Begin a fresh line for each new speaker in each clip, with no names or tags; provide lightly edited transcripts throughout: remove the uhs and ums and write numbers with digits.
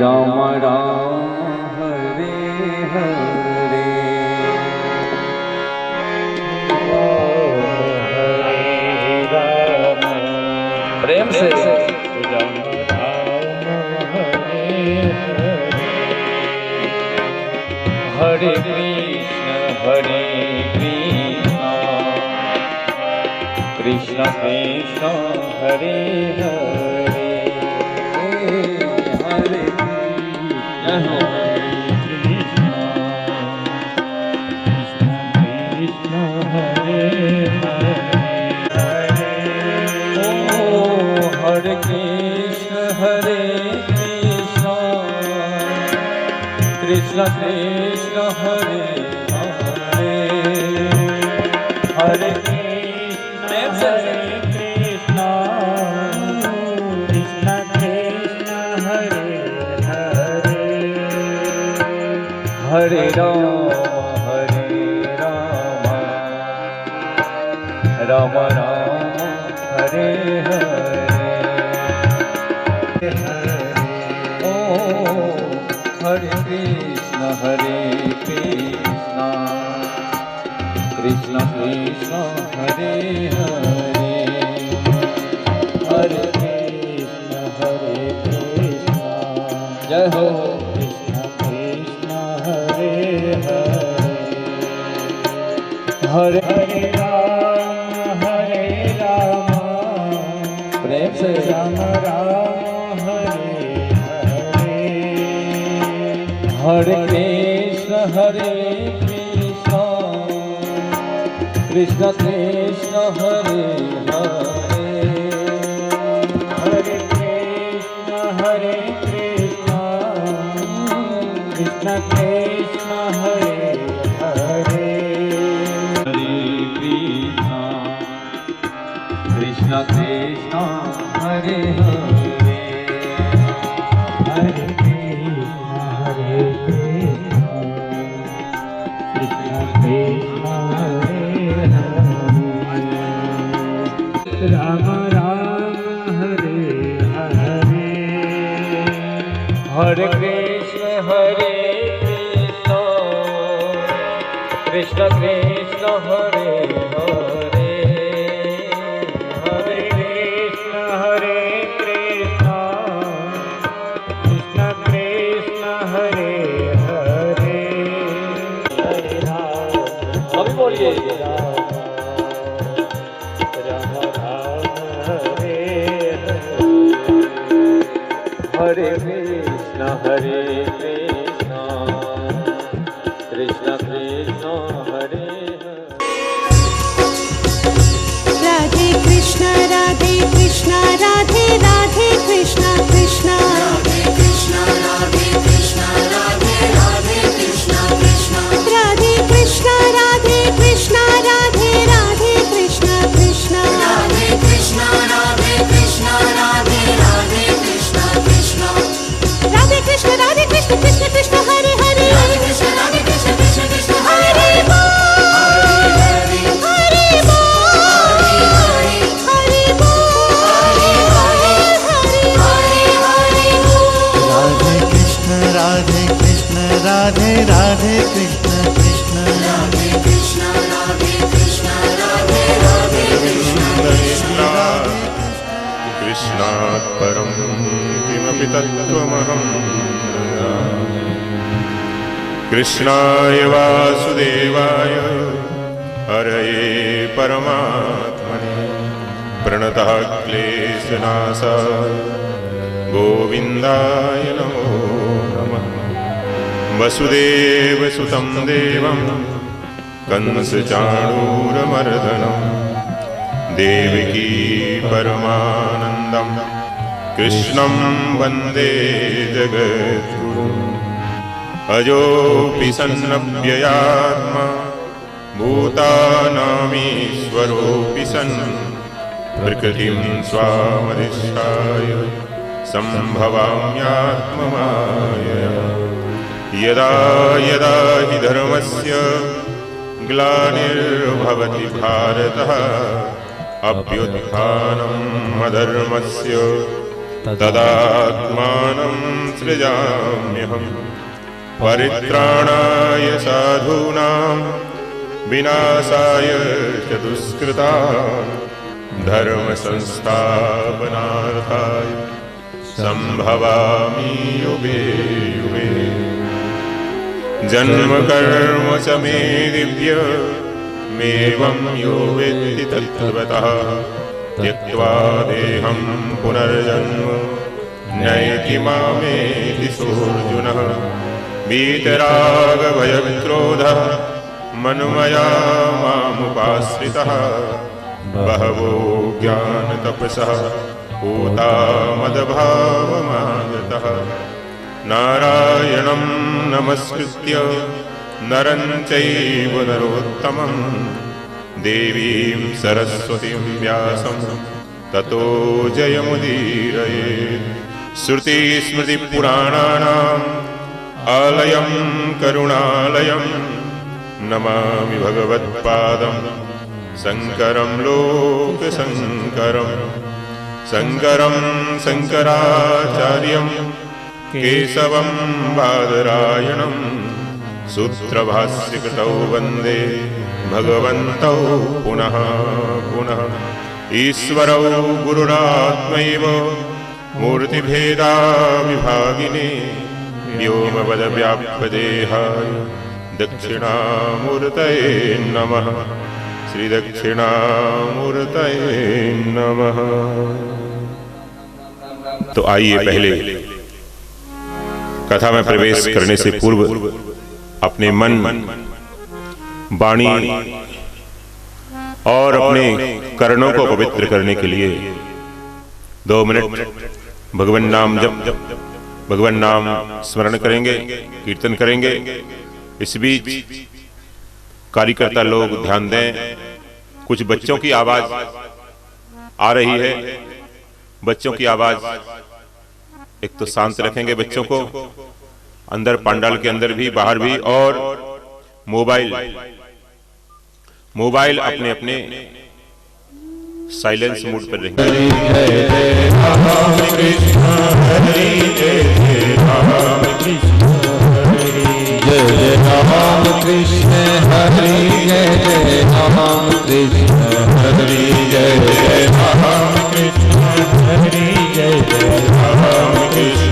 राम राम हरे हरे प्रेम से
राम राम हरे हरे
हरे कृष्ण कृष्ण कृष्ण हरे हरे हरे कृष्ण
कृष्ण हरे हरे
हरे कृष्ण कृष्ण कृष्ण हरे हरे हरे
कृष्ण कृष्ण कृष्ण हरे हरे
हरे राम राम राम हरे हरे ओ हरे कृष्ण कृष्ण कृष्ण हरे हरे हरे
कृष्ण
जय हो
कृष्ण कृष्ण हरे हरे हरे राम
प्रेम से
राम राम हरे हरे
हरे कृष्ण कृष्ण कृष्ण हरे हरे
हरे कृष्ण कृष्ण कृष्ण हरे हरे
हरे कृष्ण कृष्ण हरे हरे
हरे कृष्ण कृष्ण कृष्ण हरे हरे राम राम हरे हरे
हरे कृष्ण कृष्ण कृष्ण हरे हरे
हरे कृष्ण कृष्ण कृष्ण हरे हरे हरे राम
अभी बोलिए
राम राम हरे
हरे कृष्ण कृष्ण कृष्ण हरे
राधे कृष्ण राधे कृष्ण राधे राधे कृष्ण कृष्ण राधे कृष्ण राधे कृष्ण राधे राधे कृष्ण कृष्ण राधे कृष्ण राधे कृष्ण राधे राधे कृष्ण कृष्ण राधे कृष्ण राधे कृष्ण राधे राधे कृष्ण कृष्ण राधे कृष्ण कृष्ण कृष्ण हरे हरे राधे कृष्ण कृष्ण कृष्ण हरे
राधे कृष्ण राधे राधे कृष्ण कृष्ण
राधे कृष्ण राधे कृष्ण राधे राधे कृष्ण कृष्ण
कृष्णात् परं किमपि तत्त्वमहं कृष्णाय वासुदेवाय हरये परमात्मने प्रणतः क्लेशनाशाय गोविन्दाय नमो नमः वसुदेवसुतं देवं कंसचाणूरमर्दनं देवकी परमानन्दं कृष्णं वन्दे जगद्गुरुम् अजोऽपि सन्नव्ययात्मा भूतानामीश्वरोऽपि सन् प्रकृतिं स्वामधिष्ठाय सम्भवाम्यात्ममायया यदा यदा हि धर्मस्य ग्लानिर्भवति भारतः अभ्युत्थानम् अधर्मस्य तदात्मानं सृजाम्यहम् परित्राणाय साधूनां विनाशाय च दुष्कृतां धर्म संस्थापनार्थाय संभवामि युगे युगे। जन्म कर्म च मे दिव्यमेवं यो वेत्ति तत्त्वतः त्यक्त्वा देहं पुनर्जन्म नैति मामेति सोऽर्जुनः। वीतरागभयक्रोधः मन्मया मामुपाश्रितः बहवो ज्ञानतपसः पूता मदभावमागतः। नारायणं नमस्कृत्य नरं चैव नरोत्तमं देवीं सरस्वतीं व्यासं ततो जयमुदीरयेत्। श्रुतिस्मृतिपुराणानाम् आलयं करुणालयं नमामि भगवत्पादं शङ्करं लोकशङ्करं। शङ्करं शङ्कराचार्यं केशवं बादरायणं सूत्रभाष्यकृतौ वन्दे भगवन्तौ पुनः पुनः। ईश्वरौ गुरुरात्मैव मूर्तिभेदाविभागिने व्योमवद्व्याप्तदेहाय दक्षिणामूर्तये नमः। श्री दक्षिणामूर्तये नमः। तो आइए पहले कथा में प्रवेश करने से पूर्व अपने मन, वाणी और अपने कर्णों को पवित्र करने के लिए 2 मिनट भगवान नाम जप भगवान नाम स्मरण करेंगे, कीर्तन करेंगे। इस बीच कार्यकर्ता लोग ध्यान दें, कुछ बच्चों की आवाज आ रही है। बच्चों की आवाज एक तो शांत रखेंगे बच्चों को, अंदर पंडाल के अंदर भी बाहर भी। और मोबाइल अपने अपने साइलेंस मूड पर रहेंगे।
जय जय राम कृष्ण हरि जय जय राम कृष्ण हरि जय जय राम कृष्ण हरि जय जय राम कृष्ण हरि जय जय राम कृष्ण हरि जय जय राम कृष्ण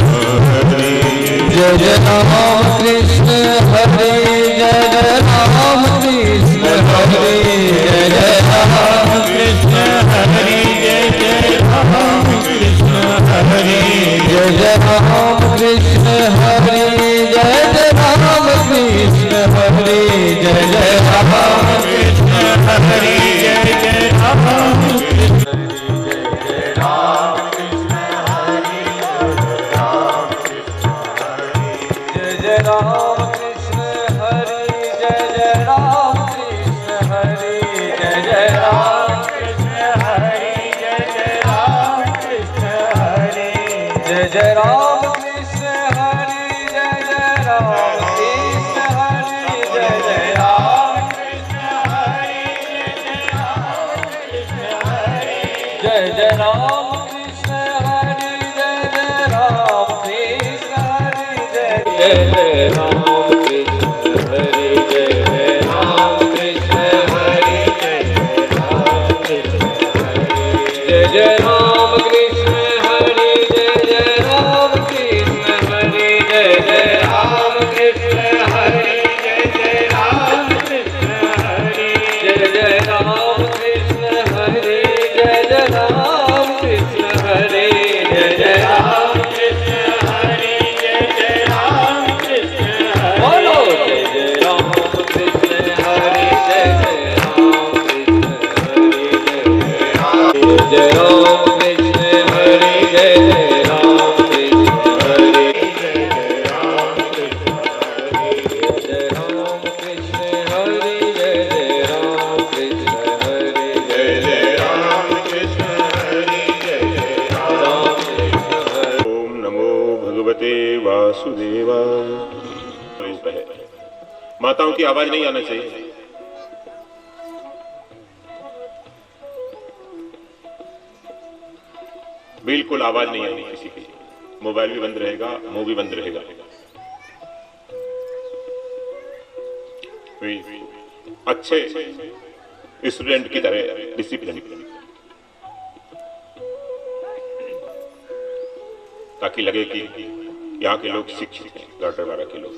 हरि जय जय राम कृष्ण हरि जय जय राम कृष्ण हरि जय जय राम कृष्ण हरि जय जय राम कृष्ण हरि जय जय राम कृष्ण हरि जय जय राम कृष्ण
जय राम कृष्ण हरि जय जय राम कृष्ण हरि जय जय राम कृष्ण हरि जय जय राम कृष्ण हरि जय जय राम कृष्ण हरि जय जय राम कृष्ण हरि जय जय राम कृष्ण हरि जय जय राम कृष्ण हरि जय जय राम कृष्ण हरि जय जय राम कृष्ण हरि जय जय राम कृष्ण हरि जय जय राम कृष्ण हरि जय जय राम कृष्ण हरि जय जय राम कृष्ण हरि जय जय राम कृष्ण हरि बोलो जय जय राम कृष्ण हरि जय जय राम कृष्ण हरि जय जय राम कृष्ण हरि जय जय राम कृष्ण हरि जय जय राम कृष्ण हरि जय राम कृष्ण हरि जय जय राम कृष्ण हरि जय जय राम कृष्ण हरि जय जय राम कृष्ण हरि।
ओम नमो भगवते वासुदेवाय। माताओं की आवाज नहीं आना चाहिए। बिल्कुल आवाज नहीं आएगी किसी की, मोबाइल भी बंद रहेगा, मुंह भी बंद रहेगा। अच्छे स्टूडेंट की तरह डिसिप्लिन, ताकि लगे कि यहाँ के लोग शिक्षित हैं, गाटरवाड़ा के लोग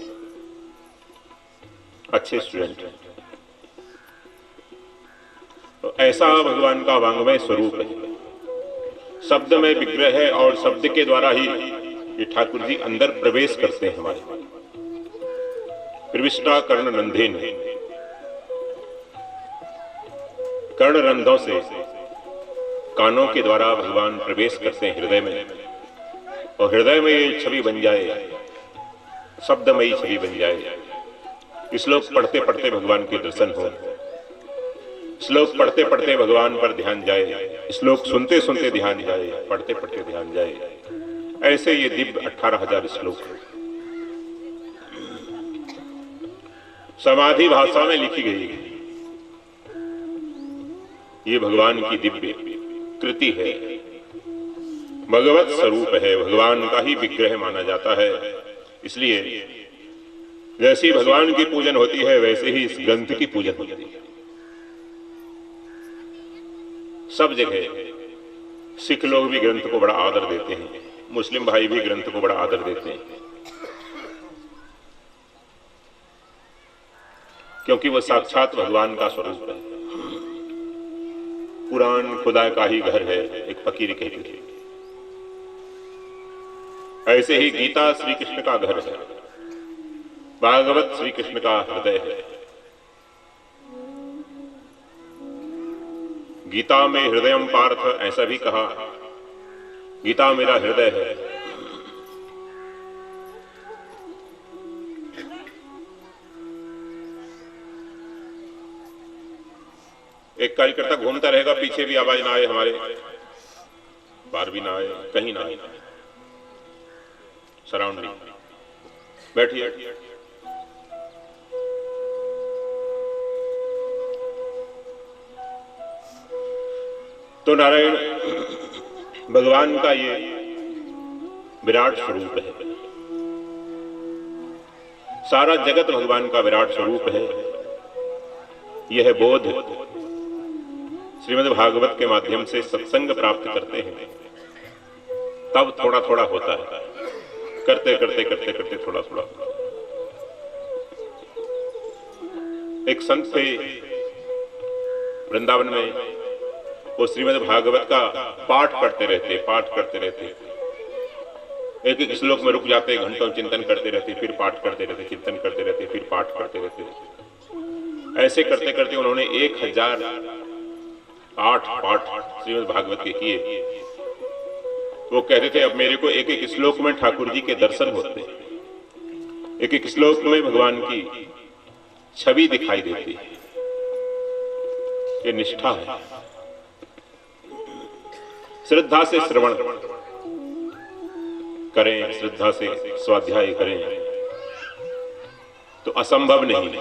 अच्छे स्टूडेंट हैं। तो ऐसा भगवान का वांग्मय स्वरूप है। शब्द में विग्रह है और शब्द के द्वारा ही ये ठाकुर जी अंदर प्रवेश करते हैं हमारे। प्रविष्टा कर्ण रंधेन, कर्ण रंधों से कानों के द्वारा भगवान प्रवेश करते हैं हृदय में, और हृदय में ये छवि बन जाए, शब्दमयी छवि बन जाए। श्लोक पढ़ते पढ़ते भगवान के दर्शन हो, श्लोक पढ़ते पढ़ते भगवान पर ध्यान जाए, श्लोक सुनते सुनते ध्यान जाए, पढ़ते पढ़ते ध्यान जाए। ऐसे ये दिव्य 18,000 श्लोक समाधि भाषा में लिखी गई। ये भगवान की दिव्य कृति है, भगवत स्वरूप है, भगवान का ही विग्रह माना जाता है। इसलिए जैसी भगवान की पूजन होती है वैसे ही इस ग्रंथ की पूजन होती है। सब जगह सिख लोग भी ग्रंथ को बड़ा आदर देते हैं, मुस्लिम भाई भी ग्रंथ को बड़ा आदर देते हैं, क्योंकि वो साक्षात भगवान का स्वरूप है। कुरान खुदा का ही घर है, एक फकीर कहते थे। ऐसे ही गीता श्री कृष्ण का घर है, भागवत श्री कृष्ण का हृदय है। गीता में हृदयम पार्थ ऐसा भी कहा, गीता मेरा हृदय है। एक कार्यकर्ता घूमता रहेगा, पीछे भी आवाज ना आए, हमारे बाहर भी ना आए, कहीं ना आए, सराउंडिंग। बैठिए। तो नारायण भगवान का ये विराट स्वरूप है, सारा जगत भगवान का विराट स्वरूप है। यह बोध श्रीमद् भागवत के माध्यम से सत्संग प्राप्त करते हैं, तब थोड़ा थोड़ा होता है, करते करते करते करते थोड़ा थोड़ा। एक संत थे वृंदावन में, वो श्रीमद् भागवत का पाठ करते रहते, एक एक श्लोक में रुक जाते, घंटों चिंतन करते रहते, फिर पाठ करते रहते, चिंतन करते रहते, फिर पाठ करते रहते। ऐसे करते करते उन्होंने 1008 पाठ श्रीमद् भागवत के किए। वो कहते थे अब मेरे को एक एक श्लोक में ठाकुर जी के दर्शन होते, एक एक श्लोक में भगवान की छवि दिखाई देती है। ये निष्ठा है। श्रद्धा से श्रवण करें, श्रद्धा से स्वाध्याय करें, तो असंभव नहीं,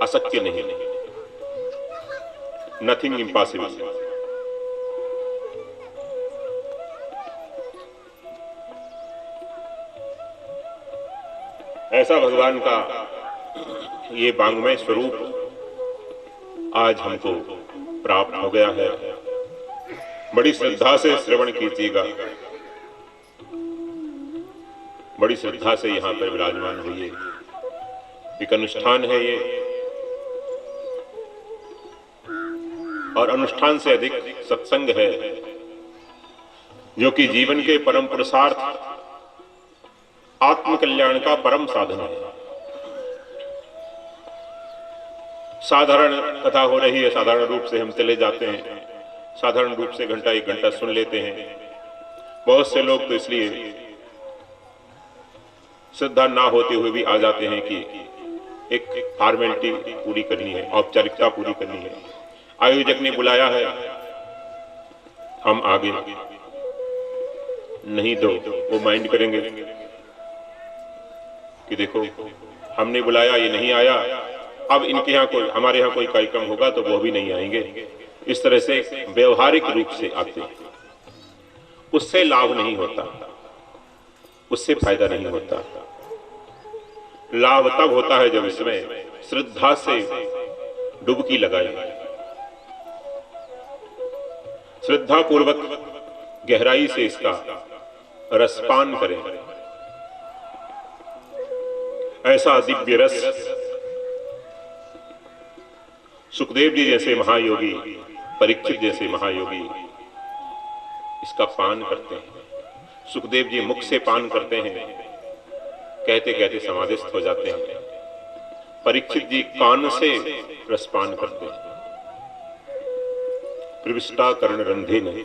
अशक्य नहीं, नथिंग इम्पॉसिबल। ऐसा भगवान का ये वांग्मय स्वरूप आज हमको प्राप्त हो गया है। बड़ी श्रद्धा से श्रवण कीजिएगा, बड़ी श्रद्धा से यहाँ पर विराजमान होइए। एक अनुष्ठान है ये, और अनुष्ठान से अधिक सत्संग है, जो कि जीवन के परम पुरुषार्थ आत्मकल्याण का परम साधन है। साधारण कथा हो रही है, साधारण रूप से हम चले जाते हैं, साधारण रूप से घंटा एक घंटा सुन लेते हैं। बहुत से लोग तो इसलिए श्रद्धा ना होते हुए भी आ जाते हैं कि एक फॉर्मेलिटी पूरी करनी है, औपचारिकता पूरी करनी है, आयोजक ने बुलाया है, हम आगे नहीं दो, वो माइंड करेंगे कि देखो हमने बुलाया, ये नहीं आया, अब इनके यहाँ कोई, हमारे यहाँ कोई कार्यक्रम होगा तो वो भी नहीं आएंगे। इस तरह से व्यवहारिक रूप से आते हैं, उससे लाभ नहीं होता, उससे फायदा नहीं होता। लाभ तब होता है जब इसमें श्रद्धा से डुबकी लगाए, श्रद्धा पूर्वक गहराई से इसका रसपान करें। ऐसा दिव्य रस सुखदेव जी जैसे महायोगी, परीक्षित जैसे महायोगी इसका पान करते हैं। सुखदेव जी मुख से पान करते हैं, कहते कहते समाधिस्थ हो जाते हैं। परीक्षित जी कान से रसपान करते हैं। प्रविष्टा कर्ण रंधे नहीं,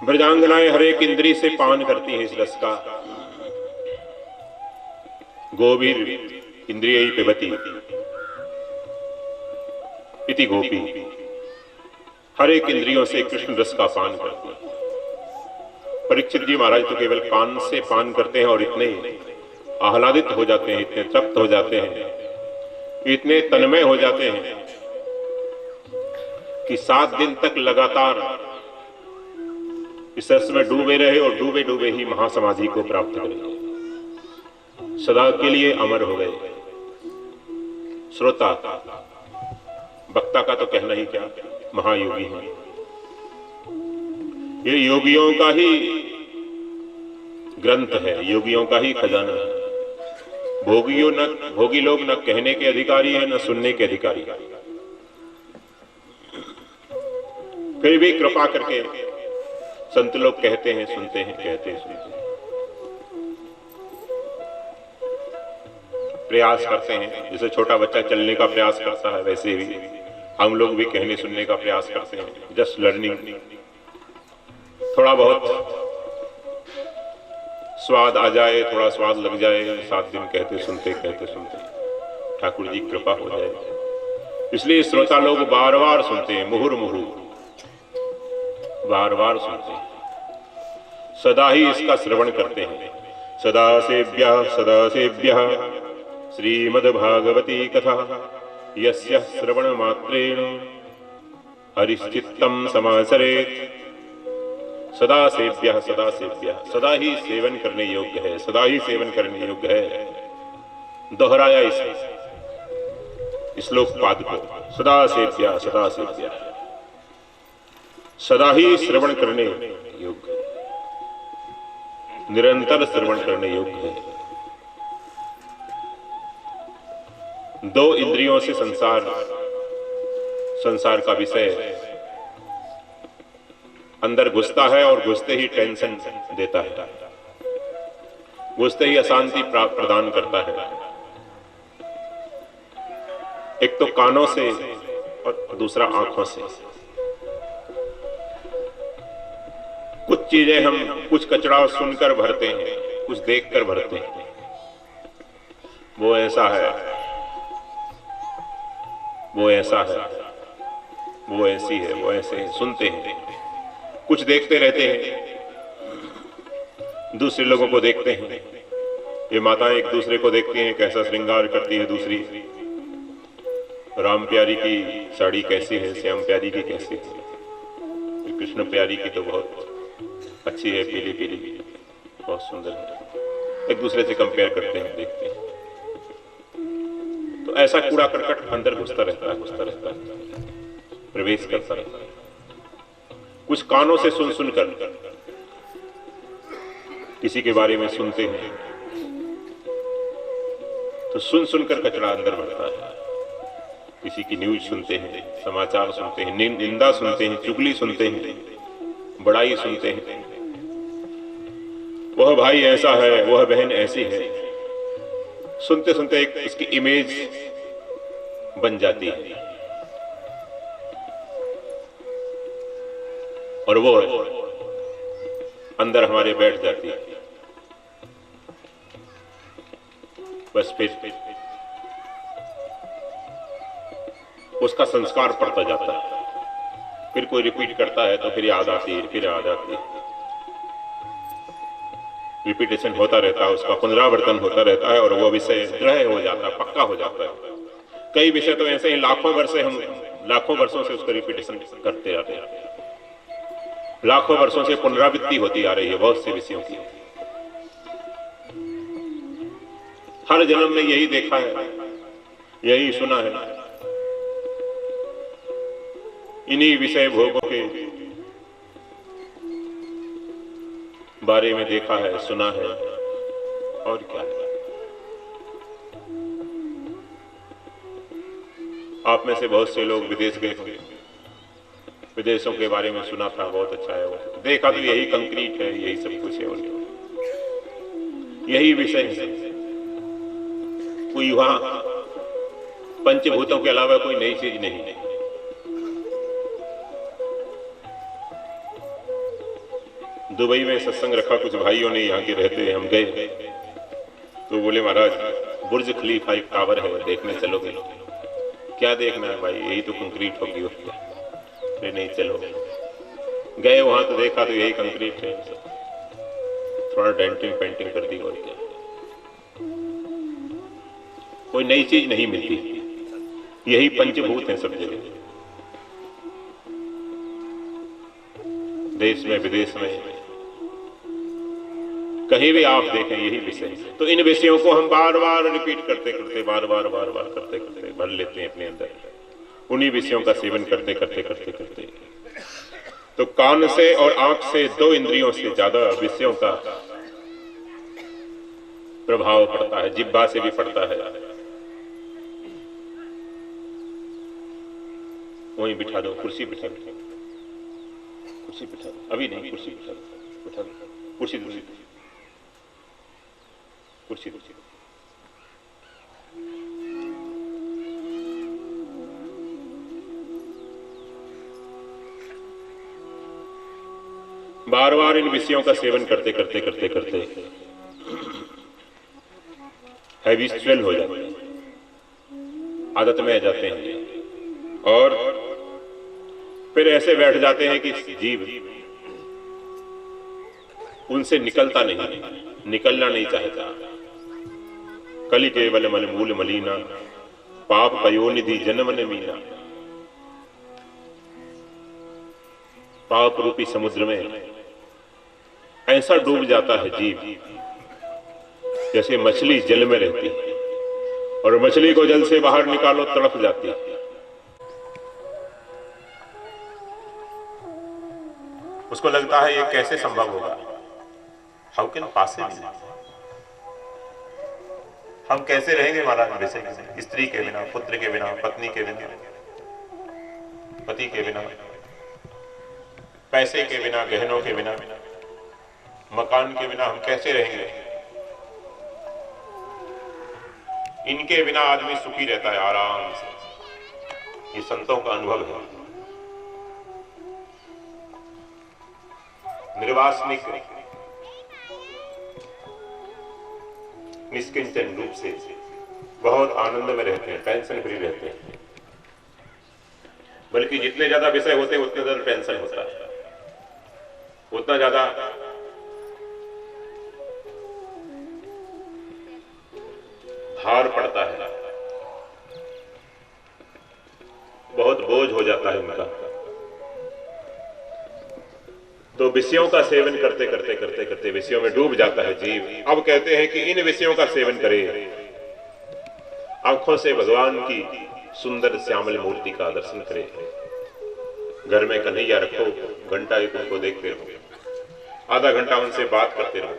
ब्रजांगनाएं हर एक इंद्री से पान करती हैं इस रस का। गोवीर इंद्रिय पिबती इति गोपी, हर एक इंद्रियों से कृष्ण रस का पान करती है। परीक्षित जी महाराज तो केवल कान से पान करते हैं और इतने आह्लादित हो जाते हैं, इतने तृप्त हो जाते हैं, इतने तन्मय हो जाते हैं कि 7 दिन तक लगातार इस रस में डूबे रहे और डूबे डूबे ही महासमाधि को प्राप्त करे, सदा के लिए अमर हो गए। श्रोता, वक्ता का तो कहना ही क्या, महायोगी है। ये योगियों का ही ग्रंथ है, योगियों का ही खजाना है। भोगी लोग न कहने के अधिकारी हैं, न सुनने के अधिकारी। फिर भी कृपा करके संत लोग कहते हैं, सुनते हैं, कहते हैं, सुनते हैं, प्रयास करते हैं। जैसे छोटा बच्चा चलने का प्रयास करता है, वैसे ही हम लोग भी कहने सुनने का प्रयास करते हैं। जस्ट लर्निंग, थोड़ा बहुत स्वाद आ जाए, थोड़ा स्वाद लग जाए, 7 दिन कहते सुनते कहते सुनते ठाकुर जी कृपा हो जाए। इसलिए श्रोता लोग बार बार सुनते हैं, मुहुर मुहु बार बार सुनते हैं, सदा ही इसका श्रवण करते हैं। सदा सेव्यः श्रीमद्भागवती कथा यस्य श्रवण मात्रेण हरिश्चित्तम समाचरेत्। सदा सेव्यः, सदा सेव्यः, सदा ही सेवन करने योग्य है, सदा ही सेवन करने योग्य है। दोहराया इस श्लोक पाद को, सदा सेव्यः, सदा सेव्यः, सदा ही श्रवण करने योग्य, निरंतर श्रवण करने योग्य है। 2 इंद्रियों से संसार का विषय अंदर घुसता है और घुसते ही टेंशन देता है, घुसते ही अशांति प्रदान करता है। एक तो कानों से और दूसरा आंखों से। कुछ चीजें हम कुछ कचरा सुनकर भरते हैं, कुछ देखकर भरते हैं। वो ऐसा है, वो ऐसा है, वो ऐसी है, वो ऐसे है, सुनते हैं। कुछ देखते रहते हैं, दूसरे लोगों को देखते हैं। ये माताएं एक दूसरे को देखती हैं, कैसा श्रृंगार करती है दूसरी। राम प्यारी की साड़ी कैसी है, श्याम प्यारी की कैसी है, कृष्ण प्यारी की तो बहुत अच्छी है, पीली पीली, बहुत सुंदर है। एक दूसरे से कंपेयर करते हैं, देखते हैं। तो ऐसा कूड़ा करकट अंदर घुसता रहता है, घुसता रहता है, प्रवेश करता रहता है। कुछ कानों से सुन सुनकर किसी के बारे में सुनते हैं, तो सुन सुनकर कचरा अंदर बढ़ता है। किसी की न्यूज सुनते हैं, समाचार सुनते हैं, निंदा सुनते हैं, चुगली सुनते हैं, बड़ाई सुनते हैं। वह भाई ऐसा है, वह बहन ऐसी है। सुनते सुनते एक इसकी इमेज बन जाती है और वो अंदर हमारे बैठ जाती है। बस फिर उसका संस्कार पड़ता जाता है। फिर कोई रिपीट करता है तो फिर याद आती है, फिर याद आती है। रिपीटेशन होता रहता है, उसका पुनरावर्तन होता रहता है और वो विषय दृढ़ हो जाता है, पक्का हो जाता है। कई विषय तो ऐसे ही लाखों वर्ष से हम लाखों वर्षों से उसका रिपीटेशन करते आ रहे हैं, लाखों वर्षों से पुनरावृत्ति होती आ रही है बहुत से विषयों की। हर जन्म में यही देखा है, यही सुना है, इन्हीं विषय भोगों के बारे में देखा है, सुना है, और क्या है। आप में से बहुत से लोग विदेश गए होंगे, विदेशों के बारे में सुना था, बहुत अच्छा है, वो देखा तो यही कंक्रीट है, यही सब कुछ है, और यही विषय है। कोई वहां पंचभूतों के अलावा कोई नई चीज नहीं है। दुबई में सत्संग रखा, कुछ भाइयों ने यहाँ के रहते हैं, हम गए तो बोले महाराज बुर्ज खलीफा एक टावर है, देखने चलोगे? क्या देखना है भाई, यही तो कंक्रीट होगी। अरे नहीं चलो। गए वहां तो देखा तो यही कंक्रीट है, थोड़ा डेंटिंग पेंटिंग कर दी, और क्या। कोई नई चीज नहीं मिलती, यही पंचभूत है सब जगह, देश में विदेश में कहीं भी आप देखें यही विषय। तो इन विषयों को हम बार बार रिपीट करते करते बार बार करते करते भर लेते हैं अपने अंदर, उन्हीं विषयों का सेवन करते करते करते करते। तो कान से और आंख से, दो इंद्रियों से ज्यादा विषयों का प्रभाव पड़ता है, जिह्वा से भी पड़ता है। वहीं बिठा दो, कुर्सी बिठा दो, कुर्सी बिठा दो, अभी नहीं, कुर्सी बिठा दो, बिठा दो, कुर्सी दूसरी, कुर्सी दूसरी। बार बार इन विषयों का सेवन करते करते करते करते हैबिचुअल हो जाते हैं, आदत में आ जाते हैं, और फिर ऐसे बैठ जाते हैं कि जीव उनसे निकलता नहीं, निकलना नहीं चाहता। कलि केवल मल मूल मलीना, पाप पयोनिधि जन्म न मीना। पाप रूपी समुद्र में ऐसा डूब जाता है जीव जैसे मछली जल में रहती है, और मछली को जल से बाहर निकालो तड़प जाती है। उसको लगता है ये कैसे संभव होगा, हाउ कैन पॉसिबल, हम कैसे रहेंगे महाराज वैसे, स्त्री के बिना, पुत्र के बिना, पत्नी के बिना, पति के बिना, पैसे के बिना, गहनों के बिना, मकान के बिना हम कैसे रहेंगे। इनके बिना आदमी सुखी रहता है आराम से, ये संतों का अनुभव है। निर्वासनिक निष्किंचन रूप से बहुत आनंद में रहते हैं, टेंशन फ्री रहते हैं। बल्कि जितने ज्यादा विषय होते हैं उतने ज्यादा टेंशन होता है, उतना ज्यादा भार पड़ता है, बहुत बोझ हो जाता है उनका। तो विषयों का सेवन करते करते करते करते विषयों में डूब जाता है जीव। अब कहते हैं कि इन विषयों का सेवन करें, आंखों से भगवान की सुंदर श्यामल मूर्ति का दर्शन करें, घर में कन्हैया रखो, घंटा एक उनको देखते रहो, आधा घंटा उनसे बात करते रहो,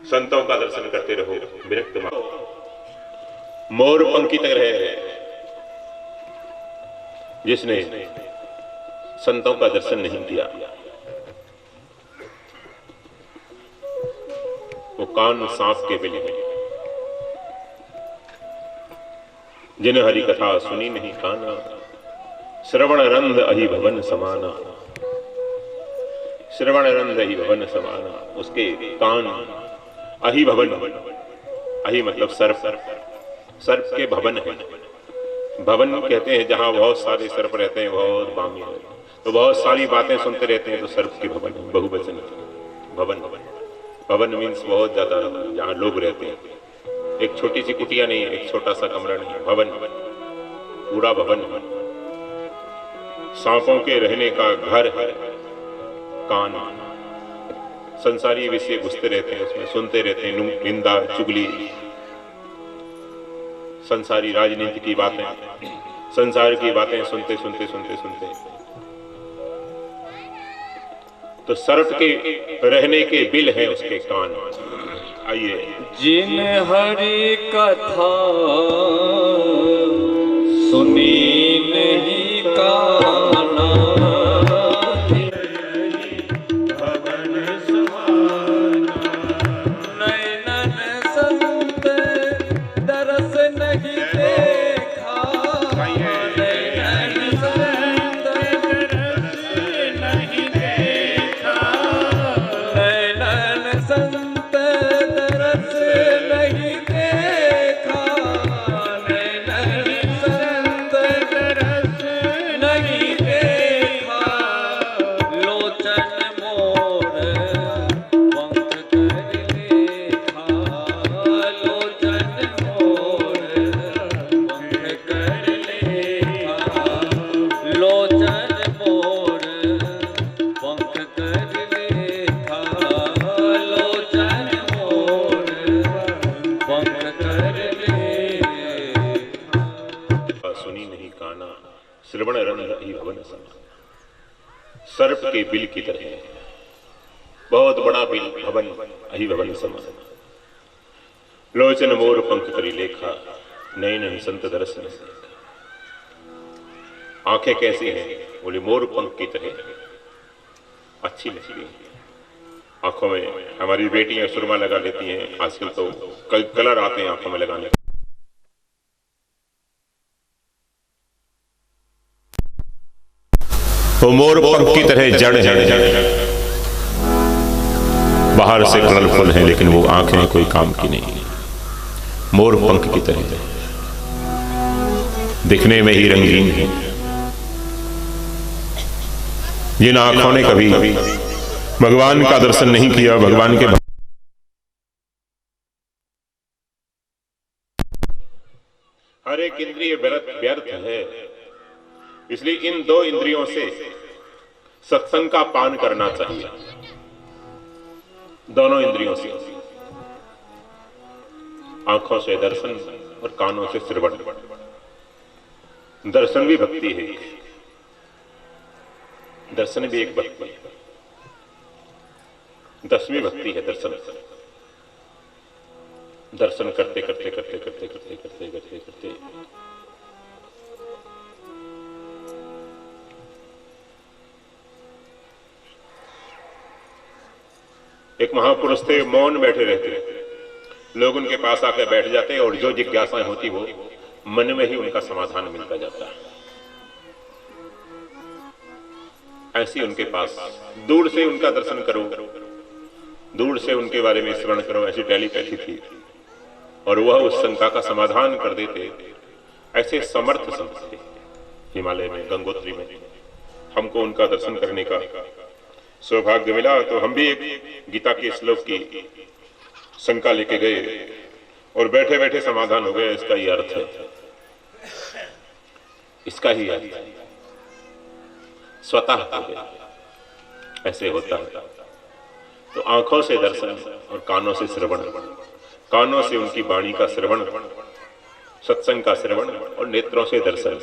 संतों का दर्शन करते रहो, विरक्त मोर पंखी तक रहे। जिसने संतों का दर्शन नहीं किया वो कान सांप के बिल में। जिन हरि कथा सुनी नहीं काना, श्रवण रंध अहि भवन समाना। श्रवण रंध अहि भवन समाना, उसके कान अहि भवन, अहि मतलब सर्प, सर्प के भवन है। भवन कहते हैं जहां बहुत सारे सर्प रहते हैं, बहुत बामी है, तो बहुत सारी बातें सुनते रहते हैं, तो सर्प के भवन, बहुवचन भवन। भवन मीन्स बहुत ज्यादा, जहां लोग रहते हैं। एक छोटी सी कुटिया नहीं है, एक छोटा सा कमरा नहीं है, भवन। पूरा भवन है, सांपों के रहने का घर है, कान संसारी विषय घुसते रहते हैं, उसमें सुनते रहते हैं, निंदा चुगली, संसारी राजनीति की बातें, संसार की बातें सुनते सुनते सुनते सुनते तो सर्प के रहने के बिल है उसके कान। आइए।
जिन हरि कथा सुनी नहीं काना, नैनन संत दरस नहीं देखा, नैनन संत दरस नहीं देखा, नैनन संत दरस नहीं देखा, नैनन संत दरस नहीं देखा, लोचन मोर पंख कर लेखा, लोचन मोर पंख कर लेखा, लोचन मोर पंख कर लेखा, लोचन मोर पंख कर लेखा।
सुनी नहीं काना, श्रवण रंग ही भवन समा। सर्प के बिल की तरह बहुत बड़ा बिल भवन अहि भवन समा। लोचन मोर पंख करी लेखा, नैनन संत दरस न देखा। आंखें कैसी हैं? बोले मोर पंख की तरह अच्छी लगती हैं। आंखों में हमारी बेटियां सुरमा लगा लेती हैं, आजकल तो कलर आते हैं आंखों में लगाने। वो मोर पंख की तरह जड़ है, बाहर से कलरफुल है लेकिन वो आंखें कोई काम की नहीं। मोर पंख की तरह दिखने में ही रंगीन है। जिन आंखों ने कभी भगवान का दर्शन नहीं किया, भगवान के हर एक इंद्रिय व्यर्थ है, इसलिए इन दो इंद्रियों से सत्संग का पान करना चाहिए। दोनों इंद्रियों से, आंखों से दर्शन और कानों से श्रवण। दर्शन भी भक्ति है, दर्शन भी एक भक्ति है, 10वीं भक्ति है दर्शन। दर्शन करते करते करते करते करते करते करते करते एक महापुरुष थे, मौन बैठे रहते, लोग उनके पास आकर बैठ जाते और जो जिज्ञासाएं होती वो मन में ही उनका समाधान मिलता जाता है। ऐसी उनके पास दूर से उनका दर्शन करो, दूर से उनके बारे में श्रवण करो, ऐसी टेलीपैथी थी और वह उस शंका का समाधान कर देते। ऐसे समर्थ संत थे हिमालय में, गंगोत्री में। हमको उनका दर्शन करने का सौभाग्य मिला तो हम भी एक गीता के श्लोक की शंका लेके गए और बैठे बैठे समाधान हो गया। इसका ही अर्थ है, इसका ही अर्थ है, स्वतः हो गया। ऐसे होता है। तो आंखों से दर्शन और कानों से श्रवण, कानों से उनकी वाणी का श्रवण, सत्संग का श्रवण और नेत्रों से दर्शन।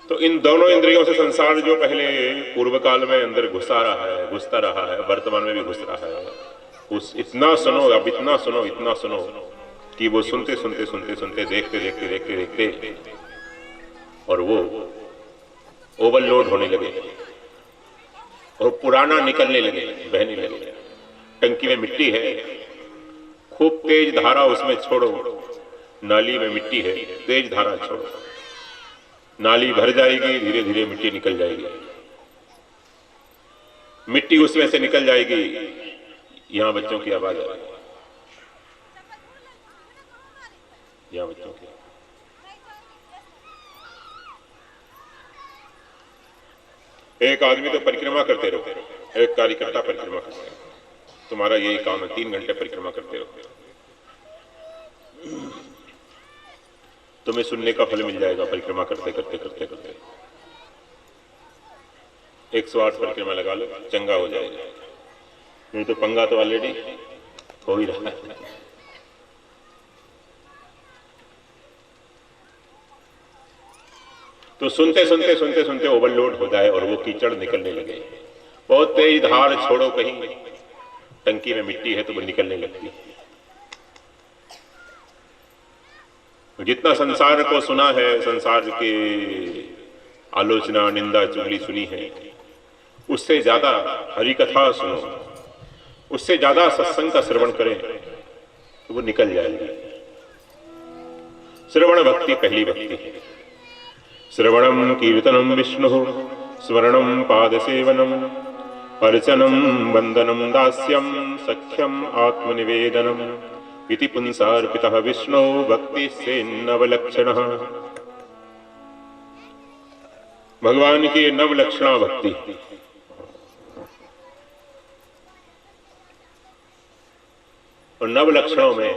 तो इन दोनों इंद्रियों से संसार जो पहले पूर्व काल में अंदर घुसता रहा है, वर्तमान में भी घुस रहा है, उस इतना सुनो, अब इतना सुनो, इतना सुनो कि वो सुनते सुनते सुनते सुनते, देखते देखते देखते देखते और वो ओवरलोड होने लगे और पुराना निकलने लगे, बहने लगे। टंकी में मिट्टी है, खूब तेज धारा उसमें छोड़ो, नाली में मिट्टी है, तेज धारा छोड़ो, नाली भर जाएगी, धीरे धीरे मिट्टी निकल जाएगी, मिट्टी उसमें से निकल जाएगी। यहां बच्चों की आवाज आ रही है, यहां बच्चों की। एक आदमी तो परिक्रमा करते रहो, एक कार्यकर्ता परिक्रमा करते रहो, तुम्हारा यही काम है, 3 घंटे परिक्रमा करते रहो। तुम्हें सुनने का फल मिल जाएगा परिक्रमा करते करते करते करते। 108 परिक्रमा लगा लो, चंगा हो जाएगा। नहीं तो पंगा तो ऑलरेडी हो ही रहा है। तो सुनते सुनते सुनते सुनते ओवरलोड हो जाए और वो कीचड़ निकलने लगे। बहुत तेज धार छोड़ो, कहीं टंकी में मिट्टी है तो वो निकलने लगती है। जितना संसार को सुना है, संसार के आलोचना निंदा चुगली सुनी है, उससे ज्यादा हरि कथा सुनो, उससे ज्यादा सत्संग का श्रवण करें तो वो निकल जाएगी। श्रवण भक्ति पहली भक्ति है। श्रवणम कीर्तनम विष्णु स्मरणम पाद सेवनम अर्चनम वंदनम दास्यम सख्यम आत्मनिवेदनम इति पुंसार्पितः विष्णु भक्ति से नवलक्षण। भगवान की नवलक्षणा भक्ति। और नवलक्षणों में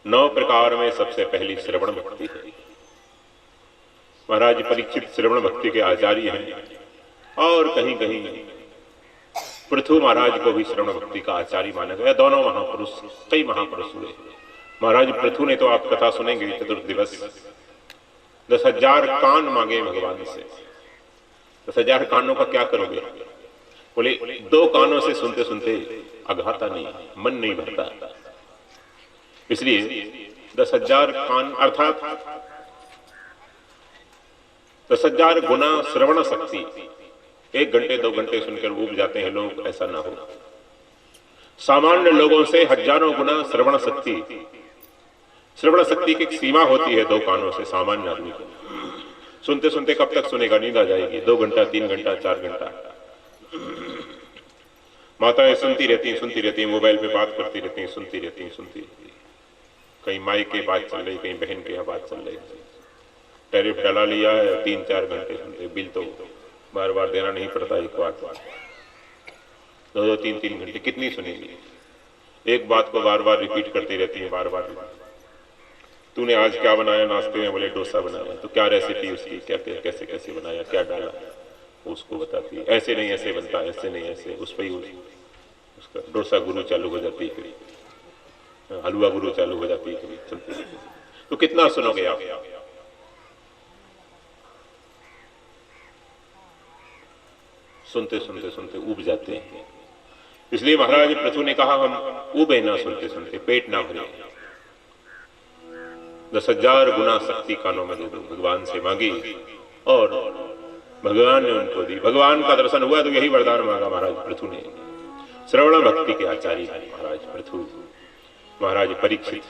9 प्रकार में सबसे पहली श्रवण भक्ति है। महाराज परीक्षित श्रवण भक्ति के आचार्य हैं और कहीं कहीं पृथु महाराज को भी श्रवण भक्ति का आचार्य माना गया। दोनों महापुरुष, कई महापुरुष हुए। महाराज पृथु ने तो आप कथा सुनेंगे, चतुर्थ दिवस 10,000 कान मांगे भगवान से। 10,000 कानों का क्या करोगे? बोले 2 कानों से सुनते सुनते अघाता नहीं, मन नहीं भरता। इसलिए 10,000 कान अर्थात 10,000 गुना श्रवण शक्ति। 1 घंटे 2 घंटे सुनकर ऊब जाते हैं लोग, ऐसा ना हो। सामान्य लोगों से हजारों गुना श्रवण शक्ति। श्रवण शक्ति की एक सीमा होती है 2 कानों से सामान्य आदमी को। सुनते सुनते कब तक सुनेगा? नींद आ जाएगी। 2 घंटा 3 घंटा 4 घंटा। माताएं सुनती रहती, मोबाइल पे बात करती रहती, सुनती रहती। कहीं माई की बात चल रही, कहीं बहन की बात चल रही। टैरिफ डला लिया है, 3-4 घंटे सुनते। बिल तो बार बार देना नहीं पड़ता, एक बार 2-2, 3-3 घंटे कितनी सुनेगी? एक बात को बार बार रिपीट करती रहती है, बार बार। तूने आज क्या बनाया नाश्ते में? बोले डोसा बनाया। तो क्या रेसिपी उसकी, क्या कैसे कैसे बनाया, क्या डाला, उसको बताती है। ऐसे नहीं ऐसे बनता, ऐसे नहीं ऐसे। उस पर ही उसका डोसा गुरु चालू हो जाती है, कभी हलवा गुरु चालू हो जाती है, कभी चलती। तो कितना सुनोगे आप? सुनते सुनते सुनते ऊब जाते हैं। इसलिए महाराज पृथु ने कहा हम ऊबे ना सुनते सुनते, पेट ना भरे। 10,000 गुना शक्ति कानों में दे दो। भगवान से मांगी और भगवान ने उनको दी। भगवान का दर्शन हुआ तो यही वरदान मांगा महाराज पृथु ने। श्रवण भक्ति के आचार्य हैं महाराज पृथु। महाराज परीक्षित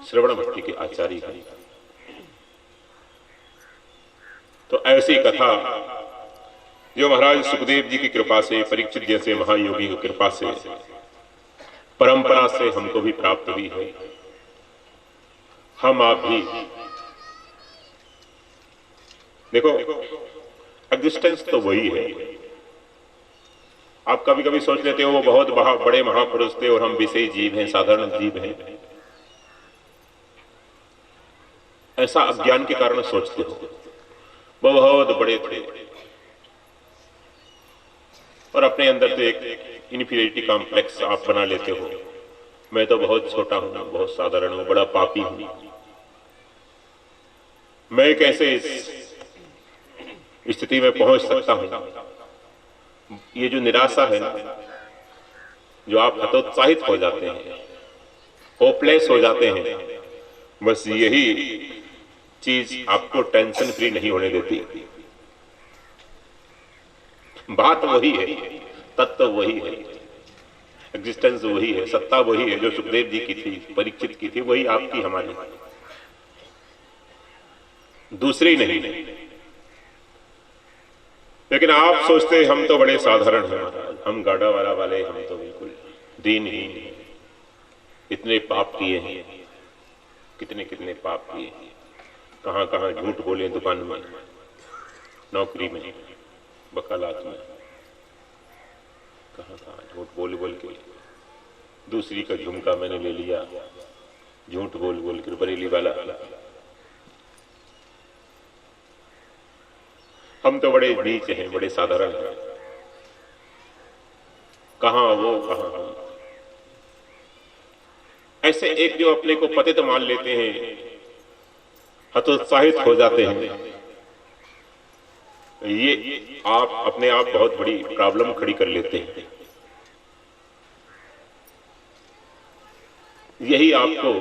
श्रवण भक्ति के आचार्य हैं। तो ऐसी कथा जो महाराज सुखदेव जी की कृपा से, परीक्षित जैसे महायोगी की कृपा से, परंपरा से हमको भी प्राप्त हुई है। हम आप भी देखो, एग्जिस्टेंस तो वही है। आप कभी कभी सोच लेते हो वो बहुत बड़े महापुरुष थे और हम विषयी जीव हैं, साधारण जीव हैं। ऐसा अज्ञान के कारण सोचते हो। वो बहुत बड़े थे और अपने अंदर तो एक इन्फीरियरिटी कॉम्प्लेक्स आप बना लेते हो। मैं तो बहुत छोटा हूं, बहुत साधारण हूं, बड़ा पापी हूं। मैं कैसे इस स्थिति में पहुंच सकता हूं? ये जो निराशा है ना, जो आप हतोत्साहित हो जाते हैं, होपलेस हो जाते हैं, बस यही चीज आपको टेंशन फ्री नहीं होने देती। बात वही है, तत्व वही है, एग्जिस्टेंस वही है, सत्ता वही है जो सुखदेव जी की थी, परीक्षित की थी, वही आपकी हमारी, दूसरी नहीं। लेकिन आप सोचते हम तो बड़े साधारण हैं महाराज, हम गाड़ा वाला वाले, हम तो बिल्कुल दीनहीन हैं। इतने पाप किए हैं, कितने कितने पाप किए हैं, कहां कहां झूठ बोले, दुकान में, नौकरी में, वकालत में, कहां कहां झूठ बोल बोल के दूसरी का झुमका मैंने ले लिया, झूठ बोल बोल कर बरेली वाला। हम तो बड़े नीच हैं, बड़े साधारण हैं, कहां वो कहां हम। ऐसे एक जो अपने को पतित मान लेते हैं, हतोत्साहित हो जाते हैं, ये आप अपने आप बहुत बड़ी प्रॉब्लम खड़ी कर लेते हैं। यही आपको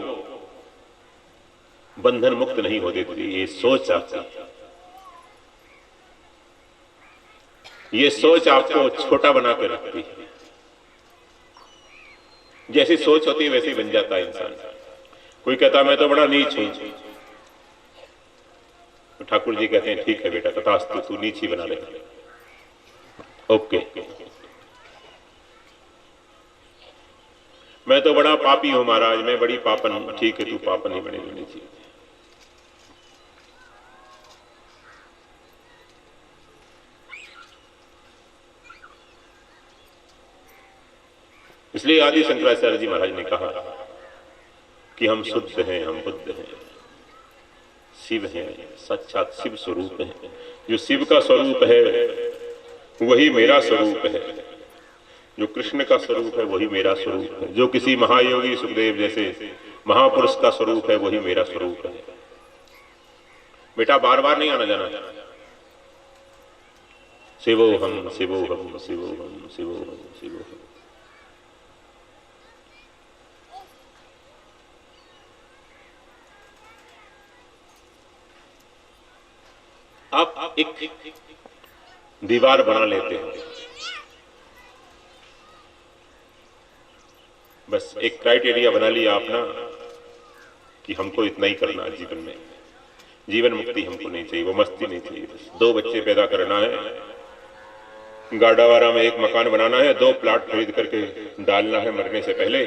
बंधन मुक्त नहीं हो देती, ये सोच आपकी। ये सोच आपको छोटा बना कर रखती है। जैसी सोच होती है वैसे ही बन जाता है इंसान। कोई कहता मैं तो बड़ा नीच हूं, तो ठाकुर जी कहते हैं ठीक है बेटा, तथास्तु, तू नीच ही बना ले। ओके, मैं तो बड़ा पापी हूं महाराज, मैं बड़ी पापन हूं। ठीक है, तू पापन ही बने रहनी चाहिए। इसलिए आदि शंकराचार्य जी महाराज ने कहा कि हम शुद्ध हैं, हम बुद्ध हैं, शिव हैं, साक्षात शिव स्वरूप हैं। जो शिव का स्वरूप है वही मेरा स्वरूप है, जो कृष्ण का स्वरूप है वही मेरा स्वरूप है, जो किसी महायोगी सुखदेव जैसे महापुरुष का स्वरूप है वही मेरा स्वरूप है। बेटा बार बार नहीं आना जाना, शिवो हम शिवो हम शिवो हम शिवो हम शिवो हम। आप एक दीवार बना लेते हैं, बस एक क्राइटेरिया बना लिया आपना कि हमको इतना ही करना है जीवन में। जीवन मुक्ति हमको नहीं चाहिए, वो मस्ती नहीं चाहिए। बस 2 बच्चे पैदा करना है, गाडावारा में एक मकान बनाना है, 2 प्लाट खरीद करके डालना है मरने से पहले,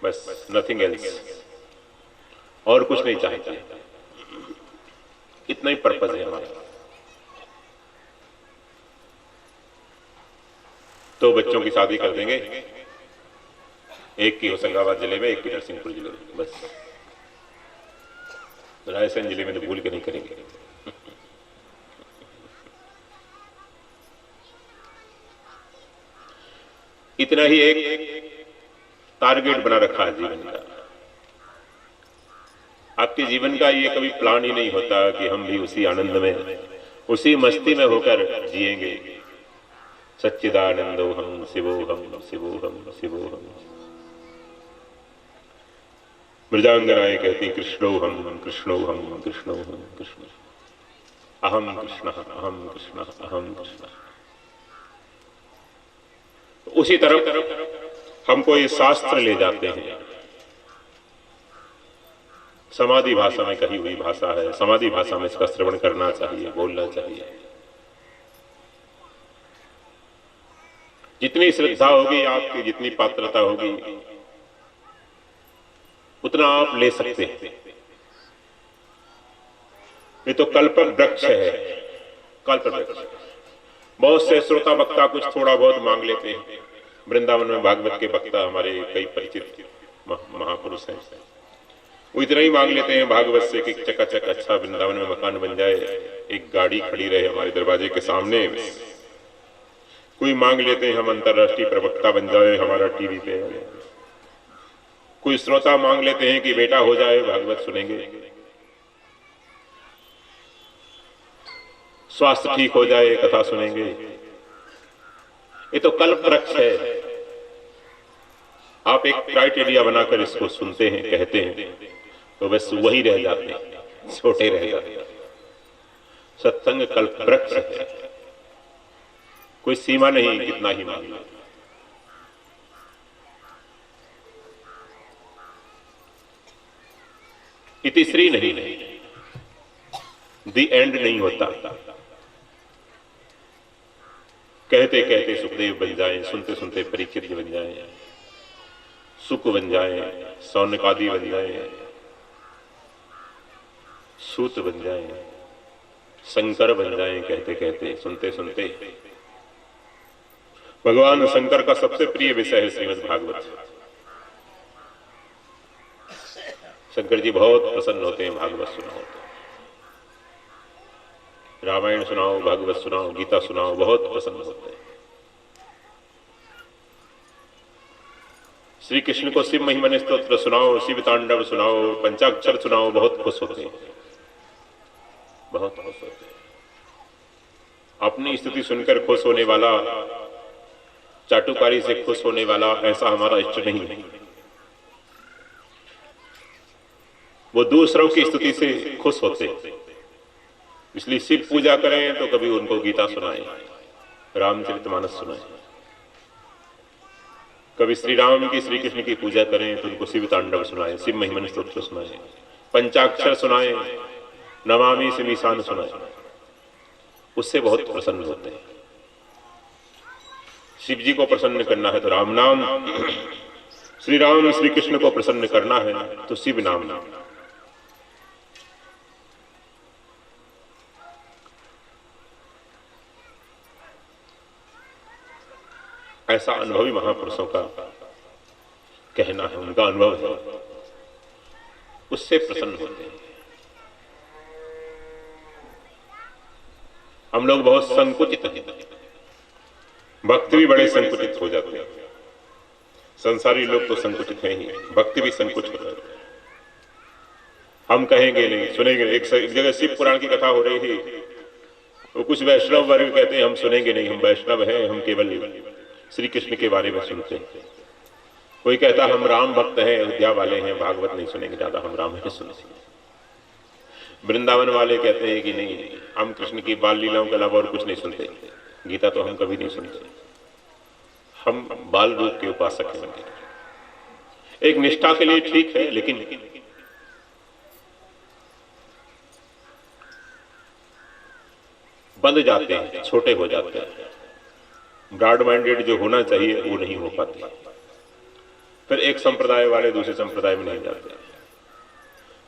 बस नथिंग एल्स, और कुछ नहीं चाहते। इतना ही पर्पज है हमारा। 2 बच्चों की शादी कर देंगे, एक की होशंगाबाद जिले में, एक की नरसिंहपुर जिले में, बस रायसेन जिले में तो भूल के नहीं करेंगे। इतना ही एक टारगेट बना रखा है जीवन का। आपके जीवन का ये कभी प्लान ही नहीं होता कि हम भी उसी आनंद में, उसी मस्ती में होकर जिएंगे। सच्चिदानंदो हम शिवो हम शिवो हम शिवो हम। मृदांगनाएं कहती कृष्णो हम कृष्णो हम कृष्णो हम कृष्ण, अहम कृष्ण अहम कृष्ण अहम कृष्ण। उसी तरफ हमको ये शास्त्र ले जाते हैं। समाधि भाषा में कही हुई भाषा है, समाधि भाषा में इसका श्रवण करना चाहिए, बोलना चाहिए। जितनी श्रद्धा होगी आपकी, जितनी पात्रता होगी, उतना आप ले सकते हैं। ये तो कल्प वृक्ष है, कल्प वृक्ष। बहुत से श्रोता वक्ता कुछ थोड़ा बहुत मांग लेते हैं। वृंदावन में भागवत के वक्ता हमारे कई परिचित महापुरुष हैं, वो इतना ही मांग लेते हैं भागवत से कि चकाचक अच्छा वृंदावन में मकान बन जाए, एक गाड़ी खड़ी रहे हमारे दरवाजे के सामने। कोई मांग लेते हैं हम अंतर्राष्ट्रीय प्रवक्ता बन जाए, हमारा टीवी पे। कोई श्रोता मांग लेते हैं कि बेटा हो जाए, भागवत सुनेंगे, स्वास्थ्य ठीक हो जाए, कथा सुनेंगे। ये तो कल्प वृक्ष है। आप एक क्राइटेरिया बनाकर इसको सुनते हैं, कहते हैं, तो बस वही रह जाते हैं, छोटे रह जाते हैं। सत्संग कल्प वृक्ष है, कोई सीमा नहीं, कितना ही मांगना। इतिश्री नहीं, दी एंड नहीं होता। कहते कहते सुखदेव बन जाएं, सुनते सुनते परीक्षित बन जाएं, सुख बन जाएं, सौनकादि बन जाएं, सूत बन जाएं, शंकर बन जाएं, कहते कहते सुनते सुनते। भगवान शंकर का सबसे प्रिय विषय है श्रीमद् भागवत। शंकर जी बहुत प्रसन्न होते हैं भागवत सुनाओ तो। रामायण सुनाओ, भागवत सुनाओ, गीता सुनाओ, बहुत प्रसन्न होते हैं। श्री कृष्ण को शिव महिमन स्तोत्र सुनाओ, शिव तांडव सुनाओ, पंचाक्षर सुनाओ, बहुत खुश होते हैं, बहुत खुश होते हैं। अपनी स्तुति सुनकर खुश होने वाला, चाटुकारी से खुश होने वाला, ऐसा हमारा इष्ट नहीं है। वो दूसरों की स्तुति से खुश होते हैं। इसलिए शिव पूजा करें तो कभी उनको गीता सुनाएं, रामचरितमानस सुनाएं। कभी श्री राम की, श्री कृष्ण की पूजा करें तो उनको शिव तांडव सुनाएं, शिव महिमन स्तोत्र सुनाएं, पंचाक्षर सुनाएं, नमामि शिमीशान सुनाएं। उससे बहुत प्रसन्न होते हैं। शिव जी को प्रसन्न करना है तो राम नाम, श्री राम श्री कृष्ण को प्रसन्न करना है तो शिव नाम। ऐसा अनुभवी महापुरुषों का कहना है, उनका अनुभव है, उससे प्रसन्न होते हैं। हम लोग बहुत संकुचित हैं, भक्त भी बड़े संकुचित हो जाते हैं। संसारी लोग तो संकुचित हैं ही, भक्त भी संकुचित होते हैं। हम कहेंगे नहीं, सुनेंगे। एक जगह शिव पुराण की कथा हो रही थी, वो कुछ वैष्णव वर्ग कहते हैं हम सुनेंगे नहीं, हम वैष्णव हैं, हम केवल श्री कृष्ण के बारे में सुनते हैं। कोई कहता हम राम भक्त हैं, अयोध्या वाले हैं, भागवत नहीं सुनेंगे ज्यादा, हम राम ही सुनेंगे। वृंदावन वाले कहते हैं कि नहीं, हम कृष्ण की बाल लीलाओं के अलावा और कुछ नहीं सुनते, गीता तो हम कभी नहीं सुनते, हम बाल रूप के उपासक हैं। एक निष्ठा के लिए ठीक है, लेकिन बंध जाते हैं, छोटे हो जाते हैं। ब्रॉड माइंडेड जो होना चाहिए वो नहीं हो पाते। फिर एक संप्रदाय वाले दूसरे संप्रदाय में नहीं जाते।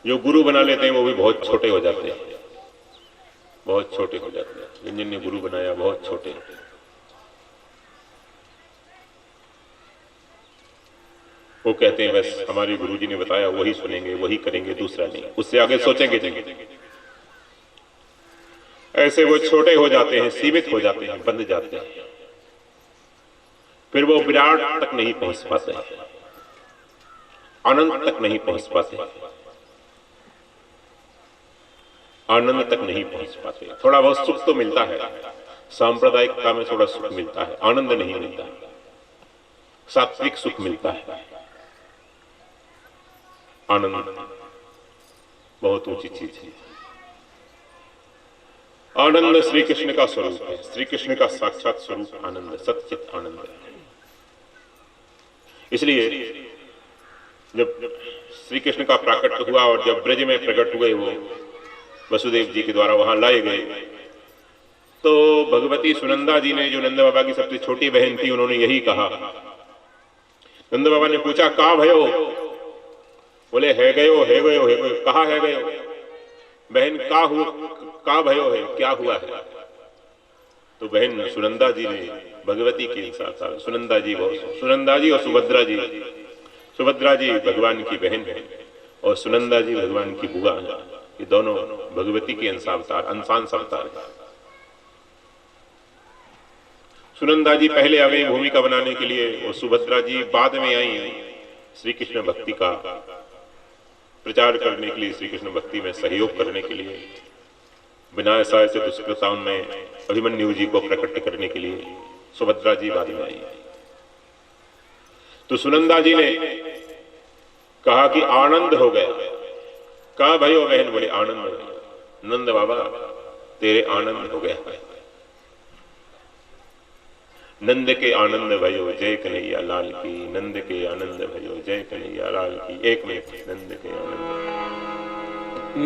जो गुरु बना लेते हैं वो भी बहुत छोटे हो जाते हैं, बहुत छोटे हो जाते हैं। जिन्होंने गुरु बनाया बहुत छोटे। वो कहते हैं बस हमारे गुरुजी ने बताया वही सुनेंगे, वही करेंगे, दूसरा नहीं, उससे आगे सोचेंगे नहीं। ऐसे वो छोटे हो जाते हैं, सीमित हो जाते हैं, बंध जाते हैं। फिर वो विराट तक नहीं पहुंच पाते, अनंत तक नहीं पहुंच पाते, आनंद तक नहीं पहुंच पाते। थोड़ा बहुत सुख तो मिलता है, सांप्रदायिकता में थोड़ा सुख मिलता है, आनंद नहीं मिलता, सात्विक सुख मिलता है। आनंद बहुत ऊंची चीज है। आनंद श्री कृष्ण का स्वरूप है, श्री कृष्ण का साक्षात स्वरूप आनंद, सच्चित आनंद है। इसलिए जब श्री कृष्ण का प्राकट्य हुआ और जब ब्रज में प्रकट हुए, वो वसुदेव जी के द्वारा वहां लाए गए, तो भगवती सुनंदा जी ने, जो नंद बाबा की सबसे छोटी बहन थी, उन्होंने यही कहा। नंद बाबा ने पूछा कहा भयो? बोले है गयो, है गयो, है गयो। कहा है गयो? बहन का भयो है, क्या हुआ है? तो बहन सुनंदा जी ने भगवती के साथ, सुनंदा जी और सुभद्रा जी, सुभद्रा जी भगवान की बहन है और सुनंदा जी भगवान की बुआ है। ये दोनों भगवती के अंशांश अवतार है। सुनंदा जी पहले आ गई भूमिका बनाने के लिए और सुभद्रा जी बाद में आई श्री कृष्ण भक्ति का प्रचार करने के लिए, श्री कृष्ण भक्ति में सहयोग करने के लिए, विनाय सहाय से दुष्कृताओं में अभिमन्यु जी को प्रकट करने के लिए सुभद्रा जी बाद में आई। तो सुनंदा जी ने कहा कि आनंद हो गया। कहा भयो बहन? बोले आनंद हो गया। नंद बाबा तेरे आनंद हो गया। नंद के आनंद भयो जय कन्हैया लाल की, नंद के आनंद भयो जय कन्हैया लाल की। एक मिनट, नंद के आनंद,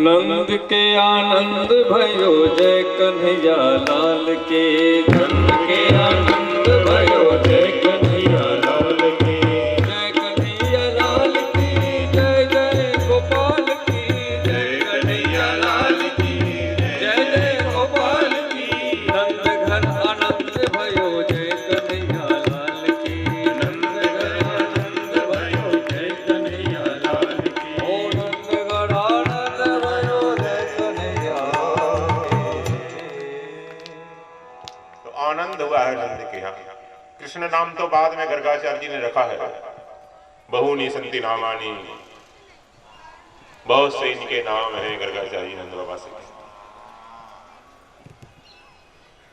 नंद के आनंद भयो जय कन्हैया लाल के, नंद के आनंद भयो जय कन्हैया लाल के, जय कन्हैया लाल की, जय जय गोपाल की, जय कन्हैया लाल की, जय जय गोपाल की। नंद घन आनंद भयो जय कन्हैया लाल की, नंद घन आनंद भयो जय कन्हैया लाल की। ओ नंद
नाम तो बाद में गर्गाचार्य जी ने रखा है, बहुनी संति नामानी, बहुत से इनके नाम हैं गर्गाचार्य जी नंद बाबा से।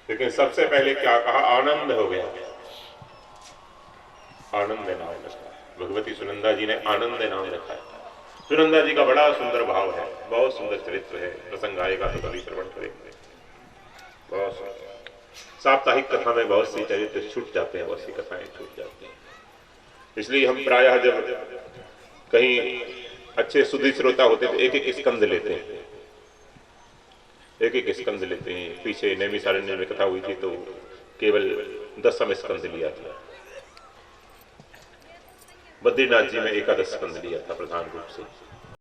लेकिन सबसे पहले क्या कहा, आनंद हो गया, आनंद नाम रखा है। भगवती सुनंदा जी ने आनंद नाम रखा है। सुनंदा जी का बड़ा सुंदर भाव है, बहुत सुंदर चरित्र है, प्रसंग आएगा तो कभी श्रवण करेंगे। बहुत सुंदर साप्ताहिक कथा में बहुत सी चरित्र छूट जाते हैं, बहुत सी कथाएं छूट जाती हैं। इसलिए हम प्रायः जब कहीं अच्छे सुधि श्रोता होते तो एक एक स्कंद लेते हैं, एक एक स्कंद लेते हैं। पीछे नैमिषारण्य में कथा हुई थी तो केवल 10वें स्कंद लिया था। बद्रीनाथ जी में 11 स्कंद लिया था प्रधान रूप से।